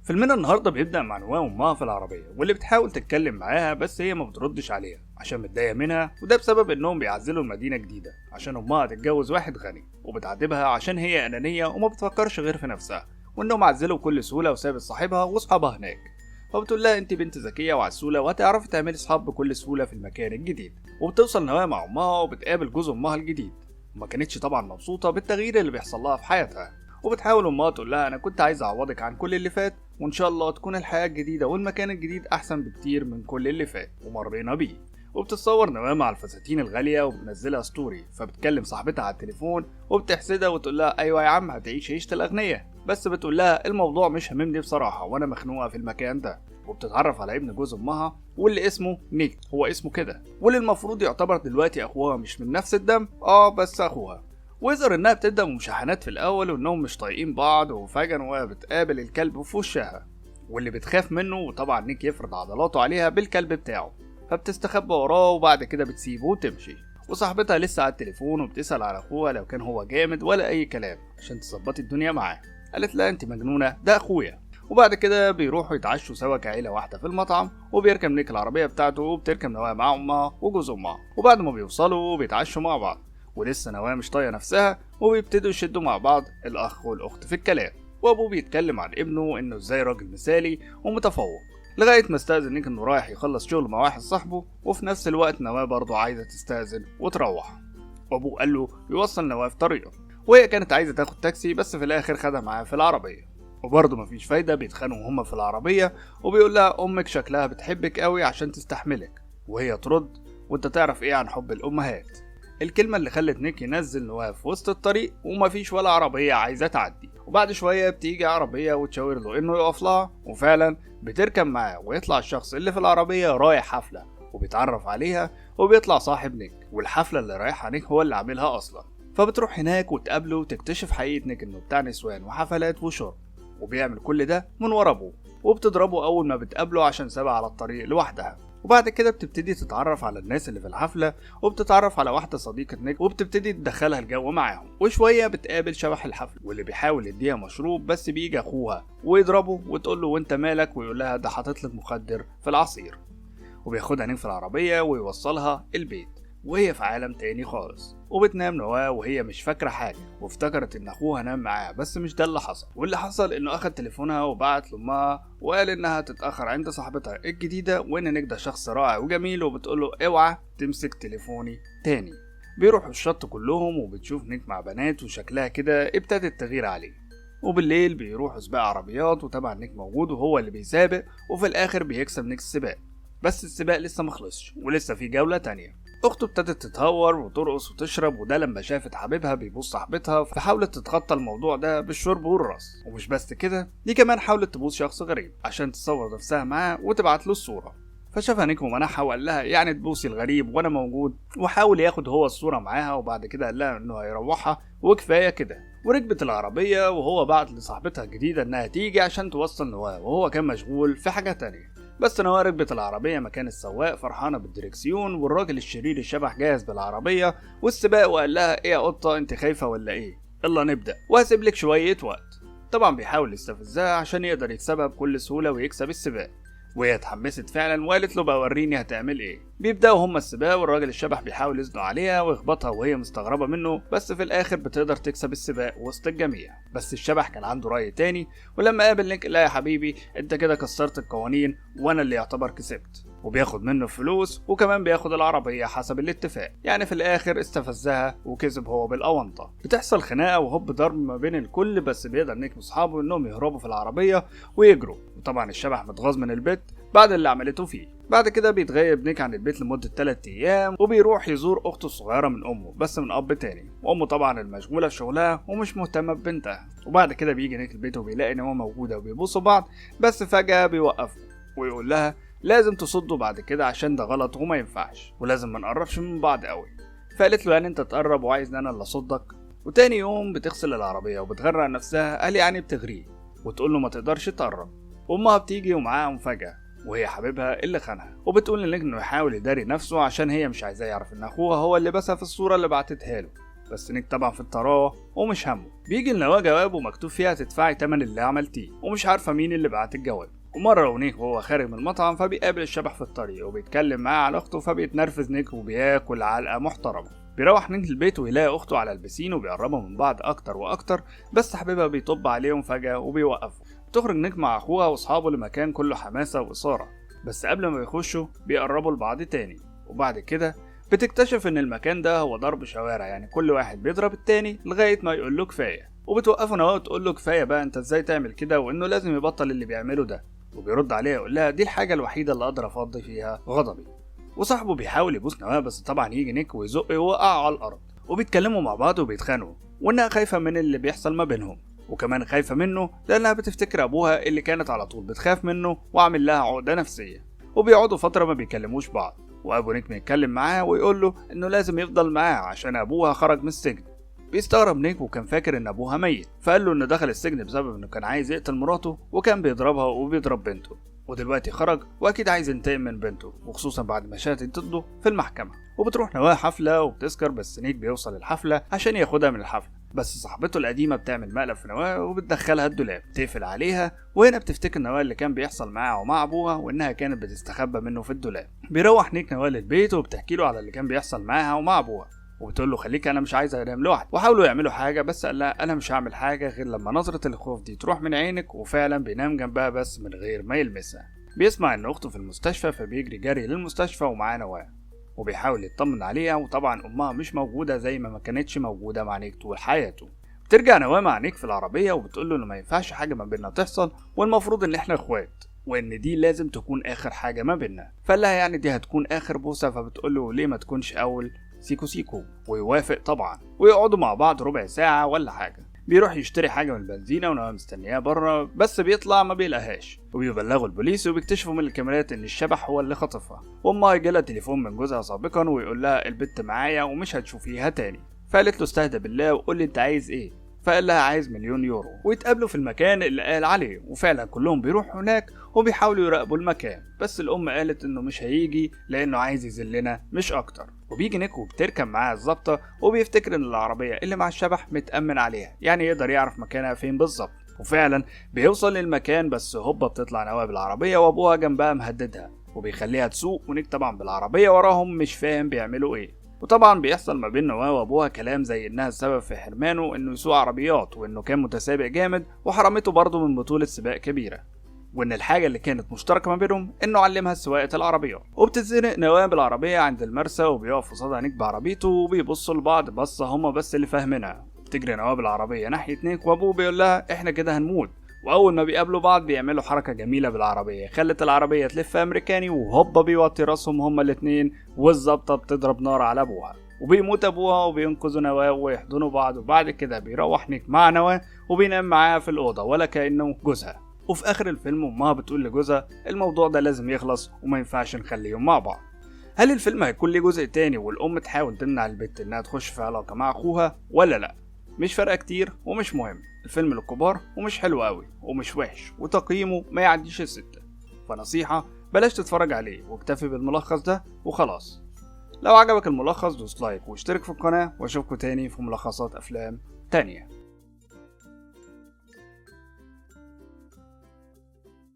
فيلمنا النهارده بيبدأ مع نواه وأمها في العربية واللي بتحاول تتكلم معاها بس هي ما بتردش عليها عشان متضايقة منها، وده بسبب إنهم بيعزلوا المدينة جديدة عشان أمها تتجوز واحد غني، وبتعاتبها عشان هي أنانية وما بتفكرش غير في نفسها، وإنهم عزلوا بكل سهولة وسابت صاحبها وأصحابها هناك. فبتقول لها أنت بنت ذكية وعسولة وهتعرفي تعملي صحاب بكل سهولة في المكان الجديد. وبتوصل نواه مع أمها وبتقابل جوز أمها الجديد، وما كانتش طبعا مبسوطة بالتغيير اللي بيحصل لها في حياتها. وبتحاول أمها تقول لها أنا كنت عايزة أعوضك عن كل اللي فات، وإن شاء الله تكون الحياة الجديدة والمكان الجديد أحسن بكتير من كل اللي فات ومرينا بيه. وبتتصور نواه مع الفساتين الغالية وبتنزلها ستوري، فبتكلم صاحبتها على التليفون وبتحسدها وتقول لها أيوة يا عم هتعيش عيشة الأغنياء، بس بتقول لها الموضوع مش هاممني بصراحة وأنا مخنوقة في المكان ده. وبتتعرف على ابن جوز أمها واللي اسمه نيك، هو اسمه كده، واللي المفروض يعتبر دلوقتي أخوها، مش من نفس الدم بس أخوها. ويظهر انها بتبدا بمشاحنات في الاول وانهم مش طايقين بعض، وفجاه وهي بتقابل الكلب في وشها واللي بتخاف منه، وطبعا نيك يفرض عضلاته عليها بالكلب بتاعه، فبتستخبى وراه وبعد كده بتسيبه وتمشي. وصاحبتها لسه على التليفون وبتسال على اخوها لو كان هو جامد ولا اي كلام عشان تظبطي الدنيا معاه. قالت لها انت مجنونه، ده اخويا. وبعد كده بيروحوا يتعشوا سوا كعيله واحده في المطعم، وبيركب نيك العربيه بتاعته وبتركب نواه مع امها وجوز امها. وبعد ما بيوصلوا بيتعشوا مع بعض، ولسه نواه مش طايقه نفسها، وبيبتدوا يشدوا مع بعض الاخ والاخت في الكلام. وابوه بيتكلم عن ابنه انه ازاي راجل مثالي ومتفوق، لغايه ما استاذن نيك انه رايح يخلص شغل مع واحد صاحبه، وفي نفس الوقت نواه برضه عايزه تستاذن وتروح. وابوه قال له يوصل نواه في طريقه، وهي كانت عايزه تاخد تاكسي بس في الاخر خدها معاه في العربيه. وبرضه مفيش فايده، بيتخانقوا هما في العربيه، وبيقول لها امك شكلها بتحبك قوي عشان تستحملك، وهي ترد وانت تعرف ايه عن حب الامهات. الكلمة اللي خلت نيك ينزل نواه في وسط الطريق ومفيش ولا عربية عايزة تعدي. وبعد شوية بتيجي عربية وتشاور له انه يقف لها، وفعلا بتركب معاه، ويطلع الشخص اللي في العربية رايح حفلة وبيتعرف عليها، وبيطلع صاحب نيك، والحفلة اللي رايحها نيك هو اللي عاملها اصلا. فبتروح هناك وتقابله وتكتشف حقيقة نيك انه بتاع نسوان وحفلات وشرب، وبيعمل كل ده من ورا ابوه. وبتضربه اول ما بتقابله عشان سابها على الطريق لوحدها. وبعد كده بتبتدي تتعرف على الناس اللي في الحفلة، وبتتعرف على واحدة صديقة نيك وبتبتدي تدخلها الجو معاهم. وشوية بتقابل شبح الحفلة واللي بيحاول يديها مشروب، بس بيجي اخوها ويضربه وتقول له وانت مالك، ويقول لها ده حاطط مخدر في العصير. وبياخدها نيك في العربية ويوصلها البيت، وهي في عالم تاني خالص. وبتنام نواه وهي مش فاكرة حاجة، وافتكرت ان اخوها نام معاها، بس مش ده اللي حصل. واللي حصل انه اخد تليفونها وبعت لامها وقال انها تتأخر عند صاحبتها الجديدة، وان نيك ده شخص رائع وجميل، وبتقوله اوعى تمسك تليفوني تاني. بيروحوا الشط كلهم، وبتشوف نيك مع بنات وشكلها كده ابتدت تغير عليه. وبالليل بيروحوا سباق عربيات، وطبعا نيك موجود وهو اللي بيسابق، وفي الاخر بيكسب نيك السباق. بس السباق لسه مخلصش ولسه في جولة تانية. اخته ابتدت تتهور وترقص وتشرب، وده لما شافت حبيبها بيبوس صاحبتها، فحاولت تتخطى الموضوع ده بالشرب والرقص. ومش بس كده، دي كمان حاولت تبوس شخص غريب عشان تصور نفسها معاه وتبعت له الصورة. فشافها نيك ومنعها وقال لها يعني تبوسي الغريب وانا موجود، وحاول ياخد هو الصورة معاها. وبعد كده قال لها انه هيروحها وكفاية كده. وركبت العربية، وهو بعت لصاحبتها الجديدة انها تيجي عشان توصل نواه، وهو كان مشغول في حاجة تانية. بس نواه ركبت العربية مكان السواق فرحانة بالدركسيون، والراجل الشرير الشبح جاهز بالعربية والسباق، وقال لها ايه يا قطة انت خايفة ولا ايه؟ يلا نبدأ وهسيب لك شوية وقت. طبعا بيحاول يستفزها عشان يقدر يكسبها بكل سهولة ويكسب السباق، وهي اتحمست فعلا وقالت له بقى وريني هتعمل ايه. بيبداوا هما السباق، والراجل الشبح بيحاول يزنق عليها ويخبطها وهي مستغربه منه، بس في الاخر بتقدر تكسب السباق وسط الجميع. بس الشبح كان عنده راي تاني، ولما قابل نيك لا يا حبيبي انت كده كسرت القوانين وانا اللي يعتبر كسبت. وبياخد منه فلوس وكمان بياخد العربيه حسب الاتفاق. يعني في الاخر استفزها وكسب هو بالاونطه. بتحصل خناقه وهوب ضرب ما بين الكل، بس بيقدر نيك واصحابه انهم يهربوا في العربيه ويجروا. وطبعا الشبح متغاظ من البيت بعد اللي عملته فيه. بعد كده بيتغيب نيك عن البيت لمدة 3 أيام، وبيروح يزور أخته الصغيرة من أمه بس من أب تاني، وأمه طبعا المشغولة في شغلها ومش مهتمة ببنتها. وبعد كده بيجي نيك البيت وبيلاقي إن هو موجودة وبيبصوا بعض، بس فجأة بيوقفوا ويقول لها لازم تصدوا بعد كده عشان ده غلط وما ينفعش، ولازم ما نقربش من بعض قوي. فقالت له يعني أنت تقرب وعايز أنا اللي أصدك؟ وتاني يوم بتغسل العربية وبتغرق نفسها، قال يعني بتغريه، وتقول له ما تقدرش تقرب. وأمها بتيجي ومعاها مفاجأة، وهي حبيبها اللي خانها، وبتقول لنيك انه يحاول يداري نفسه عشان هي مش عايزاه يعرف ان اخوها هو اللي بسها في الصورة اللي بعتتها له. بس نيك طبعا في الطراوه ومش همه. بيجي لنواه جواب ومكتوب فيها تدفعي تمن اللي عملتيه، ومش عارفه مين اللي بعت الجواب. ومره ونيك وهو خارج من المطعم فبيقابل الشبح في الطريق وبيتكلم معاه على اخته، فبيتنرفز نيك وبياكل علقه محترمه. بيروح نيك البيت ويلاقي اخته على البسين وبيقربوا من بعض اكتر واكتر، بس حبيبها بيطب عليهم فجاه وبيوقفوا. بتخرج نيك مع اخوها واصحابه لمكان كله حماسه واثاره، بس قبل ما يخشوا بيقربوا لبعض تاني. وبعد كده بتكتشف ان المكان ده هو ضرب شوارع، يعني كل واحد بيضرب التاني لغايه ما يقول له كفايه. وبتوقفه نواه وتقول له كفايه بقى، انت ازاي تعمل كده، وانه لازم يبطل اللي بيعمله ده. وبيرد عليها يقول لها دي الحاجه الوحيده اللي اقدر افضي فيها غضبي. وصاحبه بيحاول يبوس نواه، بس طبعا يجي نيك ويزقه ويوقعه على الارض. وبيتكلموا مع بعض وبيتخانقوا، وانها خايفه من اللي بيحصل ما بينهم، وكمان خايفه منه لانها بتفتكر ابوها اللي كانت على طول بتخاف منه وعامل لها عقده نفسيه. وبيقعدوا فتره ما بيكلموش بعض، وابو نيك بيتكلم معاه ويقول له انه لازم يفضل معاه عشان ابوها خرج من السجن. بيستغرب نيك وكان فاكر ان ابوها ميت، فقال له انه دخل السجن بسبب انه كان عايز يقتل مراته وكان بيضربها وبيضرب بنته، ودلوقتي خرج واكيد عايز ينتقم من بنته، وخصوصا بعد ما شهدت ضده في المحكمه. وبتروح نواه حفله وبتسكر، بس نيك بيوصل الحفله عشان ياخدها من الحفله، بس صاحبته القديمه بتعمل مقلب في نواه وبتدخلها الدولاب تقفل عليها. وهنا بتفتكر نواه اللي كان بيحصل معاها ومع ابوها، وانها كانت بتستخبى منه في الدولاب. بيروح نيك نواه للبيت وبتحكي له على اللي كان بيحصل معاها ومع ابوها، وبتقول له خليك انا مش عايزه انام لوحدي. وحاولوا يعملوا حاجه بس قال لها انا مش هعمل حاجه غير لما نظره الخوف دي تروح من عينك. وفعلا بينام جنبها بس من غير ما يلمسها. بيسمع ان اخته في المستشفى فبيجري جري للمستشفى ومعاه نواه، وبيحاول يطمن عليها. وطبعا امها مش موجوده زي ما كانتش موجوده مع نيك طول حياته. بترجع نواه مع نيك في العربيه وبتقول له انه ما ينفعش حاجه ما بيننا تحصل، والمفروض ان احنا اخوات، وان دي لازم تكون اخر حاجه ما بيننا. فقال لها يعني دي هتكون اخر بوسه، فبتقول له ليه ما تكونش اول سيكو سيكو، ويوافق طبعا. ويقعدوا مع بعض ربع ساعه ولا حاجه. بيروح يشتري حاجه من البنزينه ونواه مستنياه بره، بس بيطلع ما بيلاقيهاش. وبيبلغوا البوليس وبيكتشفوا من الكاميرات ان الشبح هو اللي خطفها. وامها يجيلها تليفون من جوزها سابقا ويقول لها البت معايا ومش هتشوفيها تاني. فقالت له استهدى بالله وقول لي انت عايز ايه. فقال لها عايز 1,000,000 يورو. ويتقابلوا في المكان اللي قال عليه، وفعلا كلهم بيروحوا هناك وبيحاولوا يراقبوا المكان، بس الام قالت انه مش هيجي لانه عايز يذلنا مش اكتر. وبيجي نيك وبتركب معاه الظابطه، وبيفتكر ان العربيه اللي مع الشبح متامن عليها، يعني يقدر يعرف مكانها فين بالظبط. وفعلا بيوصل للمكان، بس هوبا بتطلع نواه بالعربيه وابوها جنبها مهددها، وبيخليها تسوق. ونيك طبعا بالعربيه وراهم مش فاهم بيعملوا ايه. وطبعا بيحصل ما بين نواه وابوها كلام زي انها السبب في حرمانه انه يسوق عربيات، وانه كان متسابق جامد وحرمته برضه من بطولة سباق كبيرة، وان الحاجة اللي كانت مشتركة ما بينهم انه علمها سواقة العربيات. وبتتزنق نواه بالعربية عند المرسى، وبيقف قصادها نيك بعربيته وبيبصوا لبعض بصة هما بس اللي فاهمينها. بتجري نواه بالعربية ناحية نيك، وابوه بيقول لها احنا كده هنموت. واول ما بيقابلوا بعض بيعملوا حركه جميله بالعربيه خلت العربيه تلف امريكاني، وهوبا بيوطي راسهم هما الاتنين، والظابطه بتضرب نار على ابوها. وبيموت ابوها وبينقذوا نواه ويحضنوا بعض. وبعد كده بيروح نيك مع نواه وبينام معاها في الاوضه ولا كانه جوزها. وفي اخر الفيلم امها بتقول لجوزها الموضوع ده لازم يخلص وما ينفعش نخليهم مع بعض. هل الفيلم هيكون ليه جزء تاني والام تحاول تمنع البت انها تخش في علاقه مع اخوها ولا لا؟ مش فارقه كتير ومش مهم. الفيلم للكبار ومش حلو قوي ومش وحش، وتقييمه ما يعديش 6. فنصيحه بلاش تتفرج عليه واكتفي بالملخص ده وخلاص. لو عجبك الملخص دوس لايك واشترك في القناه، واشوفكوا تاني في ملخصات افلام تانية.